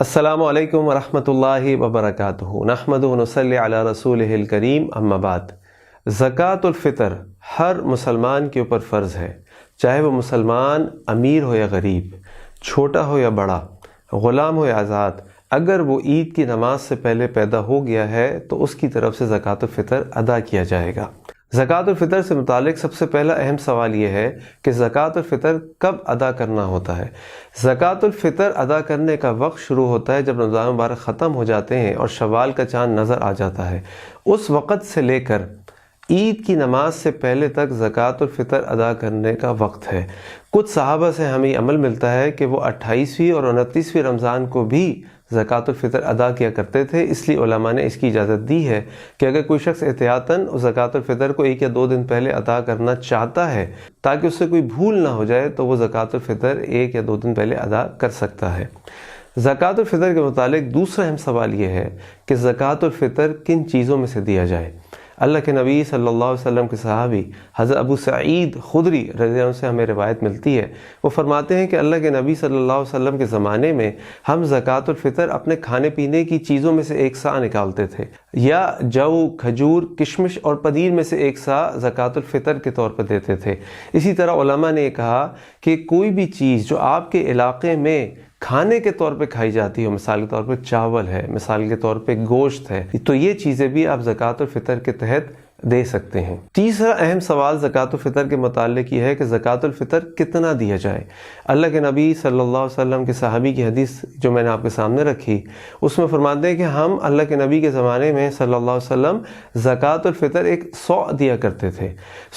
السلام علیکم ورحمۃ اللہ وبرکاتہ۔ نحمدہ ونصلی علی رسولہ الکریم، اما بعد۔ زکوٰۃ الفطر ہر مسلمان کے اوپر فرض ہے، چاہے وہ مسلمان امیر ہو یا غریب، چھوٹا ہو یا بڑا، غلام ہو یا آزاد۔ اگر وہ عید کی نماز سے پہلے پیدا ہو گیا ہے تو اس کی طرف سے زکوٰۃ الفطر ادا کیا جائے گا۔ زکوٰۃ الفطر سے متعلق سب سے پہلا اہم سوال یہ ہے کہ زکوٰۃ الفطر کب ادا کرنا ہوتا ہے؟ زکوٰۃ الفطر ادا کرنے کا وقت شروع ہوتا ہے جب رمضان مبارک ختم ہو جاتے ہیں اور شوال کا چاند نظر آ جاتا ہے۔ اس وقت سے لے کر عید کی نماز سے پہلے تک زکوٰۃ الفطر ادا کرنے کا وقت ہے۔ کچھ صحابہ سے ہمیں عمل ملتا ہے کہ وہ 28ویں اور 29ویں رمضان کو بھی زکوٰۃ الفطر ادا کیا کرتے تھے، اس لیے علماء نے اس کی اجازت دی ہے کہ اگر کوئی شخص احتیاطاً زکوٰۃ الفطر کو 1 یا 2 دن پہلے ادا کرنا چاہتا ہے تاکہ اس سے کوئی بھول نہ ہو جائے تو وہ زکوٰۃ الفطر 1 یا 2 دن پہلے ادا کر سکتا ہے۔ زکوٰۃ الفطر کے متعلق دوسرا اہم سوال یہ ہے کہ زکوٰۃ الفطر کن چیزوں میں سے دیا جائے؟ اللہ کے نبی صلی اللہ علیہ وسلم کے صحابی حضرت ابو سعید خدری رضی اللہ عنہ سے ہمیں روایت ملتی ہے، وہ فرماتے ہیں کہ اللہ کے نبی صلی اللہ علیہ وسلم کے زمانے میں ہم زکوٰۃ الفطر اپنے کھانے پینے کی چیزوں میں سے 1 سا نکالتے تھے، یا جو، کھجور، کشمش اور پنیر میں سے 1 سا زکوٰۃ الفطر کے طور پر دیتے تھے۔ اسی طرح علماء نے یہ کہا کہ کوئی بھی چیز جو آپ کے علاقے میں کھانے کے طور پہ کھائی جاتی ہے، مثال کے طور پہ چاول ہے، مثال کے طور پہ گوشت ہے، تو یہ چیزیں بھی آپ زکوٰۃ الفطر کے تحت دے سکتے ہیں۔ تیسرا اہم سوال زکوٰۃ الفطر کے متعلق یہ ہے کہ زکوٰۃ الفطر کتنا دیا جائے؟ اللہ کے نبی صلی اللہ علیہ وسلم کے صحابی کی حدیث جو میں نے آپ کے سامنے رکھی، اس میں فرماتے ہیں کہ ہم اللہ کے نبی کے زمانے میں صلی اللہ علیہ وسلم زکوٰۃ الفطر 100 دیا کرتے تھے۔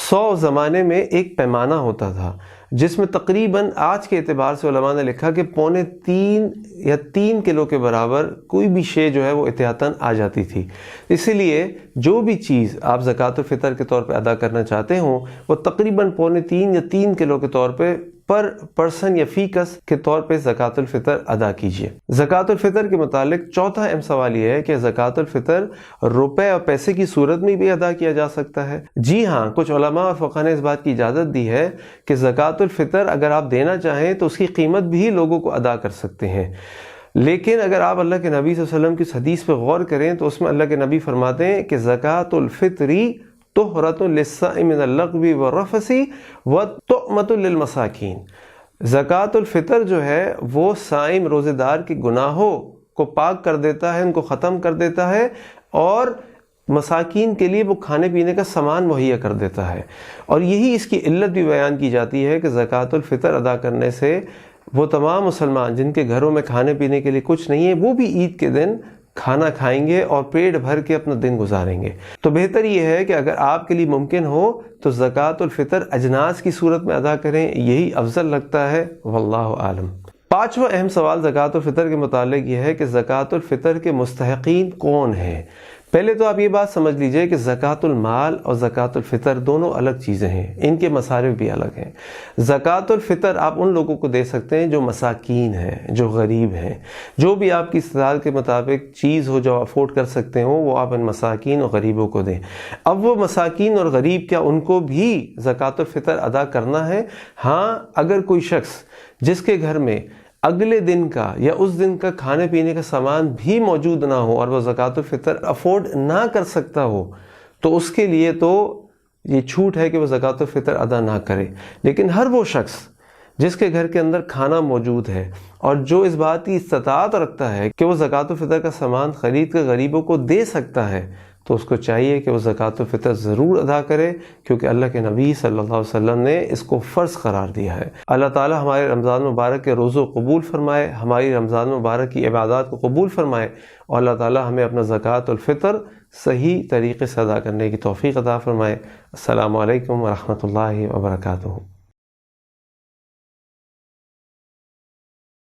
100 زمانے میں ایک پیمانہ ہوتا تھا جس میں تقریباً آج کے اعتبار سے علماء نے لکھا کہ 3.25 یا 3 کلو کے برابر کوئی بھی شے جو ہے وہ احتیاطاً آ جاتی تھی۔ اسی لیے جو بھی چیز آپ زکوٰۃ الفطر کے طور پہ ادا کرنا چاہتے ہوں وہ تقریباً 3.25 یا 3 کلو کے طور پہ پر پرسن یا فی کس کے طور پہ زکوٰۃ الفطر ادا کیجیے۔ زکوٰۃ الفطر کے متعلق چوتھا اہم سوال یہ ہے کہ زکوٰۃ الفطر روپے اور پیسے کی صورت میں بھی ادا کیا جا سکتا ہے؟ جی ہاں، کچھ علماء اور فقہاء نے اس بات کی اجازت دی ہے کہ زکوٰۃ الفطر اگر آپ دینا چاہیں تو اس کی قیمت بھی لوگوں کو ادا کر سکتے ہیں، لیکن اگر آپ اللہ کے نبی صلی اللہ علیہ وسلم کی اس حدیث پہ غور کریں تو اس میں اللہ کے نبی فرماتے ہیں کہ زکوٰۃ الفطری طہرۃ للصائم من اللغو والرفث وطعمۃ للمساکین۔ زکوٰۃ الفطر جو ہے وہ صائم روزے دار کے گناہوں کو پاک کر دیتا ہے، ان کو ختم کر دیتا ہے، اور مساکین کے لیے وہ کھانے پینے کا سامان مہیا کر دیتا ہے۔ اور یہی اس کی علت بھی بیان کی جاتی ہے کہ زکوٰۃ الفطر ادا کرنے سے وہ تمام مسلمان جن کے گھروں میں کھانے پینے کے لیے کچھ نہیں ہے وہ بھی عید کے دن کھانا کھائیں گے اور پیٹ بھر کے اپنا دن گزاریں گے۔ تو بہتر یہ ہے کہ اگر آپ کے لیے ممکن ہو تو زکوٰۃ الفطر اجناس کی صورت میں ادا کریں، یہی افضل لگتا ہے، واللہ عالم۔ 5واں اہم سوال زکوٰۃ الفطر کے متعلق یہ ہے کہ زکوٰۃ الفطر کے مستحقین کون ہیں؟ پہلے تو آپ یہ بات سمجھ لیجئے کہ زکوٰۃ المال اور زکوٰۃ الفطر دونوں الگ چیزیں ہیں، ان کے مصارف بھی الگ ہیں۔ زکوٰۃ الفطر آپ ان لوگوں کو دے سکتے ہیں جو مساکین ہیں، جو غریب ہیں، جو بھی آپ کی استطاعت کے مطابق چیز ہو جو افورڈ کر سکتے ہوں وہ آپ ان مساکین اور غریبوں کو دیں۔ اب وہ مساکین اور غریب کیا ان کو بھی زکوٰۃ الفطر ادا کرنا ہے؟ ہاں، اگر کوئی شخص جس کے گھر میں اگلے دن کا یا اس دن کا کھانے پینے کا سامان بھی موجود نہ ہو اور وہ زکوٰۃ الفطر افورڈ نہ کر سکتا ہو تو اس کے لیے تو یہ چھوٹ ہے کہ وہ زکوٰۃ الفطر ادا نہ کرے، لیکن ہر وہ شخص جس کے گھر کے اندر کھانا موجود ہے اور جو اس بات کی استطاعت رکھتا ہے کہ وہ زکوٰۃ الفطر کا سامان خرید کر غریبوں کو دے سکتا ہے تو اس کو چاہیے کہ وہ زکوٰۃ الفطر ضرور ادا کرے، کیونکہ اللہ کے نبی صلی اللہ علیہ وسلم نے اس کو فرض قرار دیا ہے۔ اللہ تعالی ہمارے رمضان مبارک کے روزوں قبول فرمائے، ہماری رمضان مبارک کی عبادات کو قبول فرمائے، اور اللہ تعالی ہمیں اپنا زکوٰۃ الفطر صحیح طریقے سے ادا کرنے کی توفیق عطا فرمائے۔ السلام علیکم ورحمۃ اللہ وبرکاتہ۔